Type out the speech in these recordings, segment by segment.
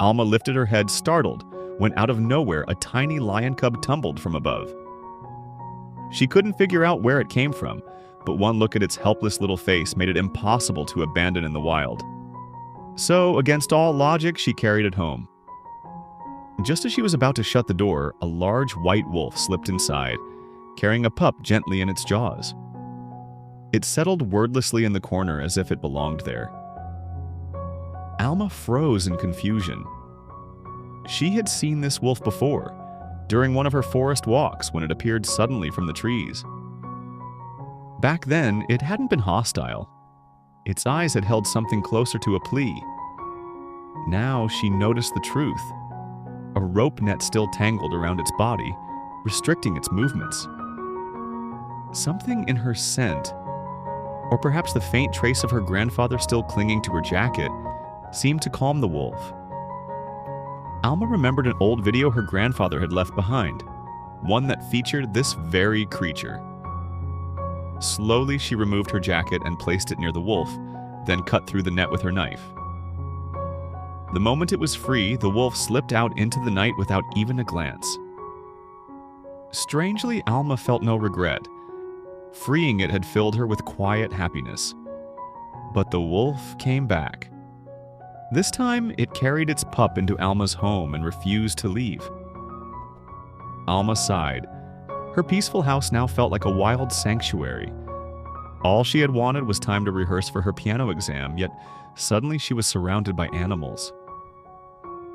Alma lifted her head, startled, when out of nowhere a tiny lion cub tumbled from above. She couldn't figure out where it came from, but one look at its helpless little face made it impossible to abandon in the wild. So, against all logic, she carried it home. Just as she was about to shut the door, a large white wolf slipped inside, carrying a pup gently in its jaws. It settled wordlessly in the corner as if it belonged there. Alma froze in confusion. She had seen this wolf before, during one of her forest walks when it appeared suddenly from the trees. Back then, it hadn't been hostile. Its eyes had held something closer to a plea. Now she noticed the truth. A rope net still tangled around its body, restricting its movements. Something in her scent, or perhaps the faint trace of her grandfather still clinging to her jacket, seemed to calm the wolf. Alma remembered an old video her grandfather had left behind, one that featured this very creature. Slowly, she removed her jacket and placed it near the wolf, then cut through the net with her knife. The moment it was free, the wolf slipped out into the night without even a glance. Strangely, Alma felt no regret. Freeing it had filled her with quiet happiness. But the wolf came back. This time, it carried its pup into Alma's home and refused to leave. Alma sighed. Her peaceful house now felt like a wild sanctuary. All she had wanted was time to rehearse for her piano exam, yet suddenly she was surrounded by animals.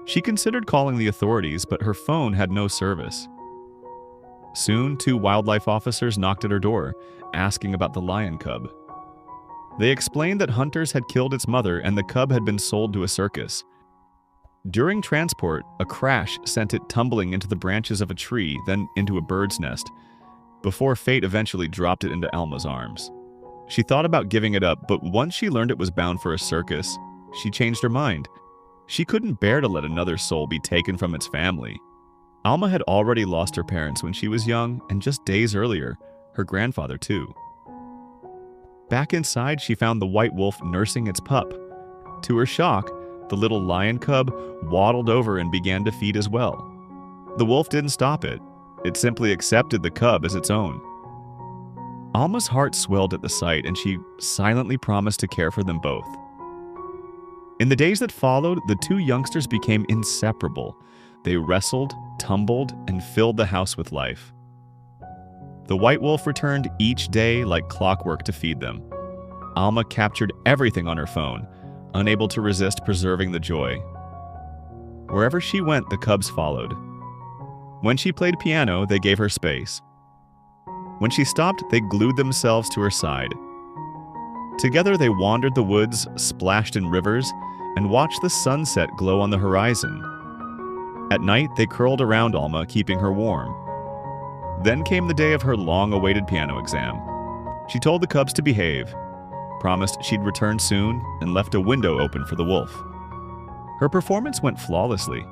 She considered calling the authorities, but her phone had no service. Soon, 2 wildlife officers knocked at her door, asking about the lion cub. They explained that hunters had killed its mother and the cub had been sold to a circus. During transport, a crash sent it tumbling into the branches of a tree, then into a bird's nest, before fate eventually dropped it into Alma's arms. She thought about giving it up, but once she learned it was bound for a circus, she changed her mind. She couldn't bear to let another soul be taken from its family. Alma had already lost her parents when she was young, and just days earlier, her grandfather too. Back inside, she found the white wolf nursing its pup. To her shock, the little lion cub waddled over and began to feed as well. The wolf didn't stop it. It simply accepted the cub as its own. Alma's heart swelled at the sight, and she silently promised to care for them both. In the days that followed, the 2 youngsters became inseparable. They wrestled, tumbled, and filled the house with life. The white wolf returned each day like clockwork to feed them. Alma captured everything on her phone, unable to resist preserving the joy. Wherever she went, the cubs followed. When she played piano, they gave her space. When she stopped, they glued themselves to her side. Together, they wandered the woods, splashed in rivers, and watched the sunset glow on the horizon. At night, they curled around Alma, keeping her warm. Then came the day of her long-awaited piano exam. She told the cubs to behave, promised she'd return soon, and left a window open for the wolf. Her performance went flawlessly.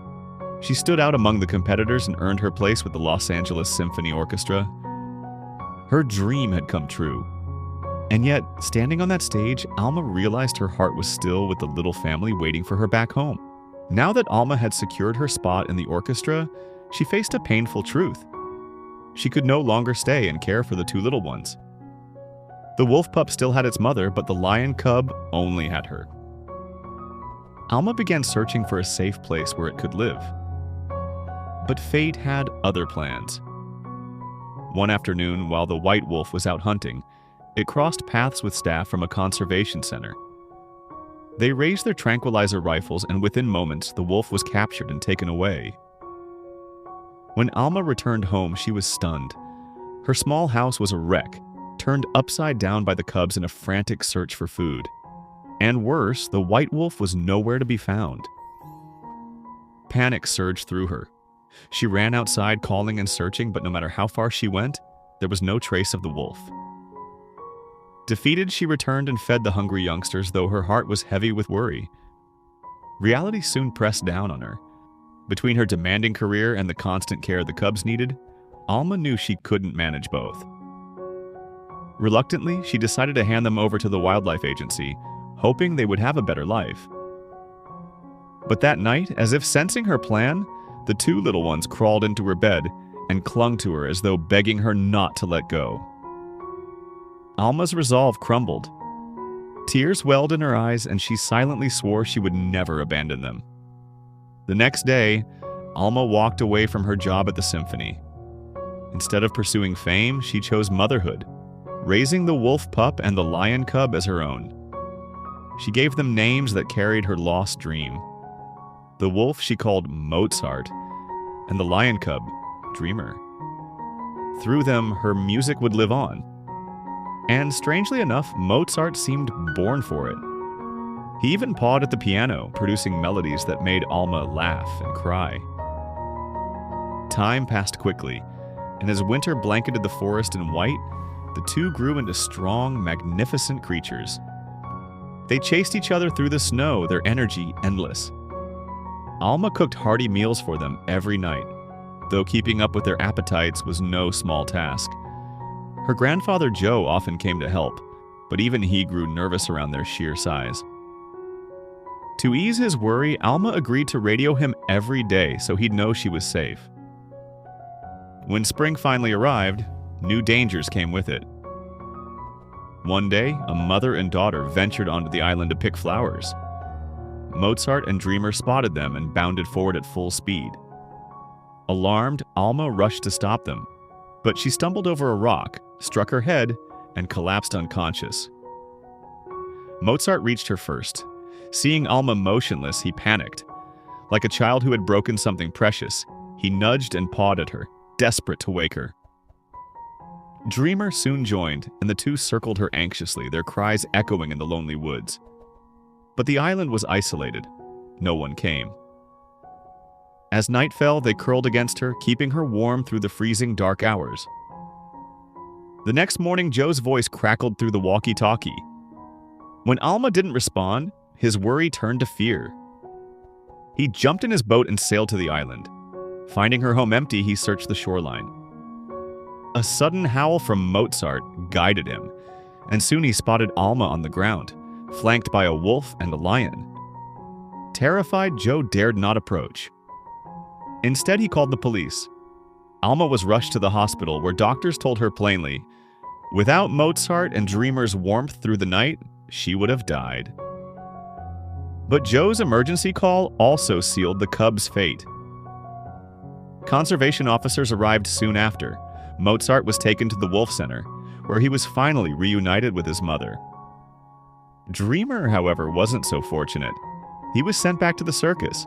She stood out among the competitors and earned her place with the Los Angeles Symphony Orchestra. Her dream had come true. And yet, standing on that stage, Alma realized her heart was still with the little family waiting for her back home. Now that Alma had secured her spot in the orchestra, she faced a painful truth. She could no longer stay and care for the 2 little ones. The wolf pup still had its mother, but the lion cub only had her. Alma began searching for a safe place where it could live. But fate had other plans. One afternoon, while the white wolf was out hunting, it crossed paths with staff from a conservation center. They raised their tranquilizer rifles, and within moments, the wolf was captured and taken away. When Alma returned home, she was stunned. Her small house was a wreck, turned upside down by the cubs in a frantic search for food. And worse, the white wolf was nowhere to be found. Panic surged through her. She ran outside, calling and searching, but no matter how far she went, there was no trace of the wolf. Defeated, she returned and fed the hungry youngsters, though her heart was heavy with worry. Reality soon pressed down on her. Between her demanding career and the constant care the cubs needed, Alma knew she couldn't manage both. Reluctantly, she decided to hand them over to the wildlife agency, hoping they would have a better life. But that night, as if sensing her plan, the two little ones crawled into her bed and clung to her as though begging her not to let go. Alma's resolve crumbled. Tears welled in her eyes, and she silently swore she would never abandon them. The next day, Alma walked away from her job at the symphony. Instead of pursuing fame, she chose motherhood, raising the wolf pup and the lion cub as her own. She gave them names that carried her lost dream. The wolf she called Mozart, and the lion cub, Dreamer. Through them, her music would live on. And strangely enough, Mozart seemed born for it. He even pawed at the piano, producing melodies that made Alma laugh and cry. Time passed quickly, and as winter blanketed the forest in white, the two grew into strong, magnificent creatures. They chased each other through the snow, their energy endless. Alma cooked hearty meals for them every night, though keeping up with their appetites was no small task. Her grandfather Joe often came to help, but even he grew nervous around their sheer size. To ease his worry, Alma agreed to radio him every day so he'd know she was safe. When spring finally arrived, new dangers came with it. One day, a mother and daughter ventured onto the island to pick flowers. Mozart and Dreamer spotted them and bounded forward at full speed. Alarmed, Alma rushed to stop them, but she stumbled over a rock, struck her head, and collapsed unconscious. Mozart reached her first. Seeing Alma motionless, he panicked. Like a child who had broken something precious, he nudged and pawed at her, desperate to wake her. Dreamer soon joined, and the two circled her anxiously, their cries echoing in the lonely woods. But the island was isolated. No one came. As night fell, they curled against her, keeping her warm through the freezing dark hours. The next morning, Joe's voice crackled through the walkie-talkie. When Alma didn't respond, his worry turned to fear. He jumped in his boat and sailed to the island. Finding her home empty, he searched the shoreline. A sudden howl from Mozart guided him, and soon he spotted Alma on the ground, flanked by a wolf and a lion. Terrified, Joe dared not approach. Instead, he called the police. Alma was rushed to the hospital, where doctors told her plainly, without Mozart and Dreamer's warmth through the night, she would have died. But Joe's emergency call also sealed the cub's fate. Conservation officers arrived soon after. Mozart was taken to the Wolf Center, where he was finally reunited with his mother. Dreamer, however, wasn't so fortunate. He was sent back to the circus.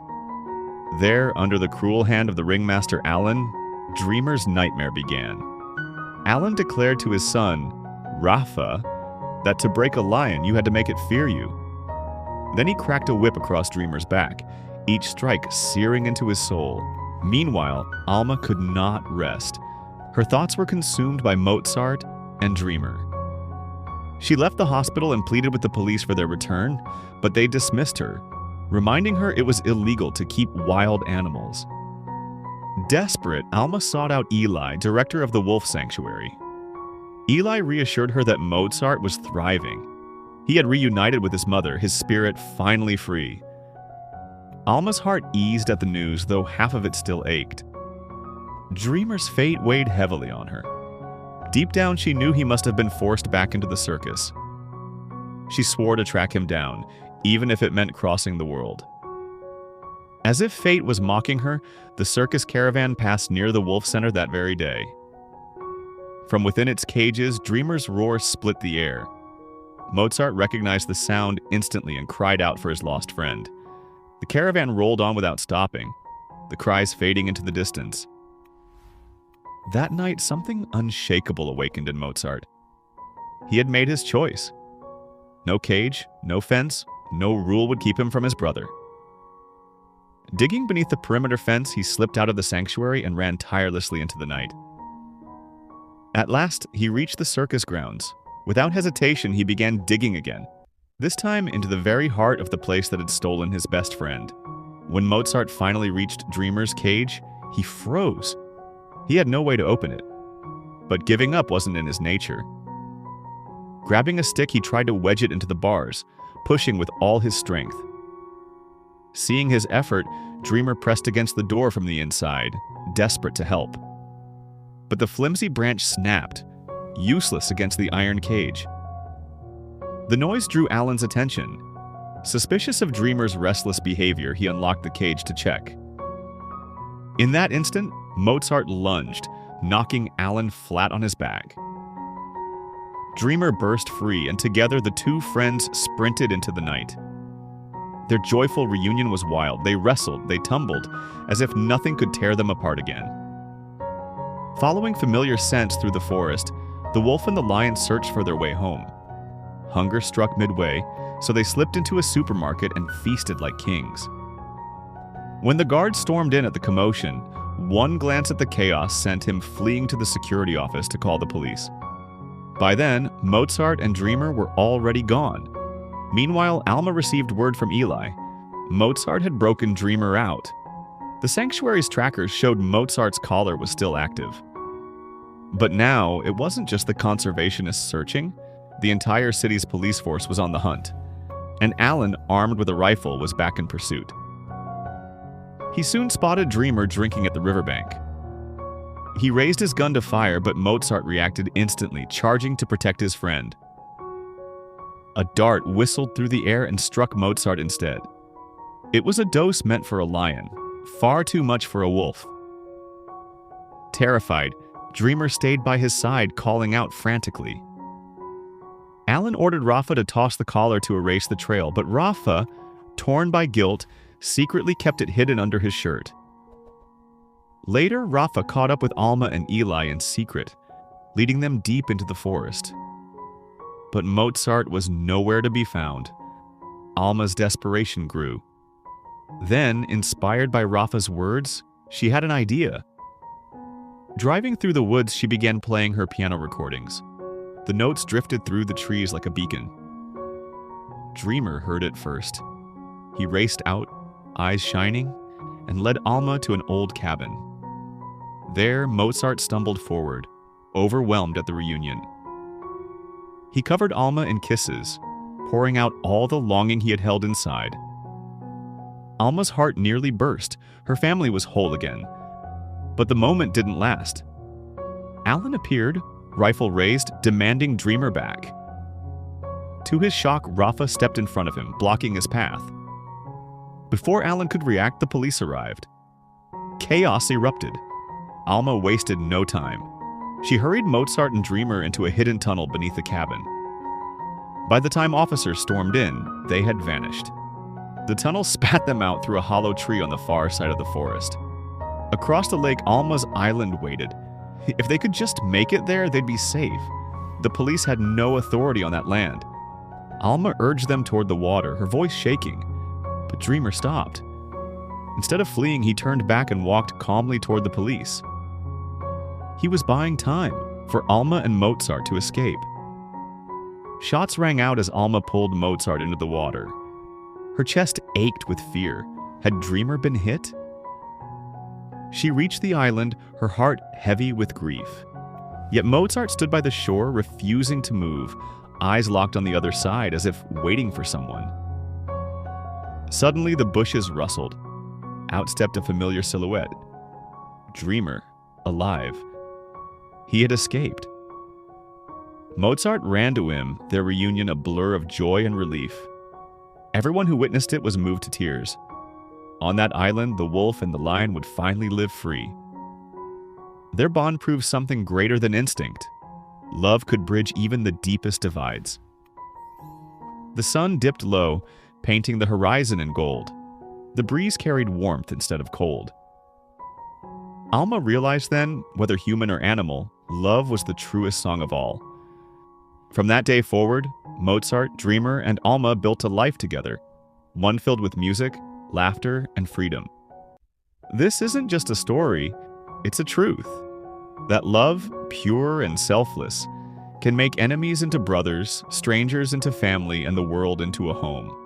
There, under the cruel hand of the ringmaster Alan, Dreamer's nightmare began. Alan declared to his son, Rafa, that to break a lion you had to make it fear you. Then he cracked a whip across Dreamer's back, each strike searing into his soul. Meanwhile, Alma could not rest. Her thoughts were consumed by Mozart and Dreamer. She left the hospital and pleaded with the police for their return, but they dismissed her, reminding her it was illegal to keep wild animals. Desperate, Alma sought out Eli, director of the Wolf Sanctuary. Eli reassured her that Mozart was thriving. He had reunited with his mother, his spirit finally free. Alma's heart eased at the news, though half of it still ached. Dreamer's fate weighed heavily on her. Deep down, she knew he must have been forced back into the circus. She swore to track him down, even if it meant crossing the world. As if fate was mocking her, the circus caravan passed near the Wolf Center that very day. From within its cages, Dreamer's roar split the air. Mozart recognized the sound instantly and cried out for his lost friend. The caravan rolled on without stopping, the cries fading into the distance. That night, something unshakable awakened in Mozart. He had made his choice. No cage, no fence, no rule would keep him from his brother. Digging beneath the perimeter fence, he slipped out of the sanctuary and ran tirelessly into the night. At last, he reached the circus grounds. Without hesitation, he began digging again, this time into the very heart of the place that had stolen his best friend. When Mozart finally reached Dreamer's cage, he froze. He had no way to open it. But giving up wasn't in his nature. Grabbing a stick, he tried to wedge it into the bars, pushing with all his strength. Seeing his effort, Dreamer pressed against the door from the inside, desperate to help. But the flimsy branch snapped, useless against the iron cage. The noise drew Alan's attention. Suspicious of Dreamer's restless behavior, he unlocked the cage to check. In that instant, Mozart lunged, knocking Alan flat on his back. Dreamer burst free, and together the two friends sprinted into the night. Their joyful reunion was wild. They wrestled, they tumbled, as if nothing could tear them apart again. Following familiar scents through the forest, the wolf and the lion searched for their way home. Hunger struck midway, so they slipped into a supermarket and feasted like kings. When the guards stormed in at the commotion, one glance at the chaos sent him fleeing to the security office to call the police. By then, Mozart and Dreamer were already gone. Meanwhile, Alma received word from Eli. Mozart had broken Dreamer out. The sanctuary's trackers showed Mozart's collar was still active. But now, it wasn't just the conservationists searching. The entire city's police force was on the hunt. And Alan, armed with a rifle, was back in pursuit. He soon spotted Dreamer drinking at the riverbank. He raised his gun to fire, but Mozart reacted instantly, charging to protect his friend. A dart whistled through the air and struck Mozart instead. It was a dose meant for a lion, far too much for a wolf. Terrified, Dreamer stayed by his side, calling out frantically. Alan ordered Rafa to toss the collar to erase the trail, but Rafa, torn by guilt, secretly kept it hidden under his shirt. Later, Rafa caught up with Alma and Eli in secret, leading them deep into the forest. But Mozart was nowhere to be found. Alma's desperation grew. Then, inspired by Rafa's words, she had an idea. Driving through the woods, she began playing her piano recordings. The notes drifted through the trees like a beacon. Dreamer heard it first. He raced out, eyes shining, and led Alma to an old cabin. There, Mozart stumbled forward, overwhelmed at the reunion. He covered Alma in kisses, pouring out all the longing he had held inside. Alma's heart nearly burst. Her family was whole again. But the moment didn't last. Alan appeared, rifle raised, demanding Dreamer back. To his shock, Rafa stepped in front of him, blocking his path. Before Alan could react, the police arrived. Chaos erupted. Alma wasted no time. She hurried Mozart and Dreamer into a hidden tunnel beneath the cabin. By the time officers stormed in, they had vanished. The tunnel spat them out through a hollow tree on the far side of the forest. Across the lake, Alma's island waited. If they could just make it there, they'd be safe. The police had no authority on that land. Alma urged them toward the water, her voice shaking. But Dreamer stopped. Instead of fleeing, he turned back and walked calmly toward the police. He was buying time for Alma and Mozart to escape. Shots rang out as Alma pulled Mozart into the water. Her chest ached with fear. Had Dreamer been hit? She reached the island, her heart heavy with grief. Yet Mozart stood by the shore, refusing to move, eyes locked on the other side as if waiting for someone. Suddenly, the bushes rustled. Out stepped a familiar silhouette. Dreamer, alive. He had escaped. Mozart ran to him, their reunion a blur of joy and relief. Everyone who witnessed it was moved to tears. On that island, the wolf and the lion would finally live free. Their bond proved something greater than instinct. Love could bridge even the deepest divides. The sun dipped low, painting the horizon in gold. The breeze carried warmth instead of cold. Alma realized then, whether human or animal, love was the truest song of all. From that day forward, Mozart, Dreamer, and Alma built a life together, one filled with music, laughter, and freedom. This isn't just a story, it's a truth. That love, pure and selfless, can make enemies into brothers, strangers into family, and the world into a home.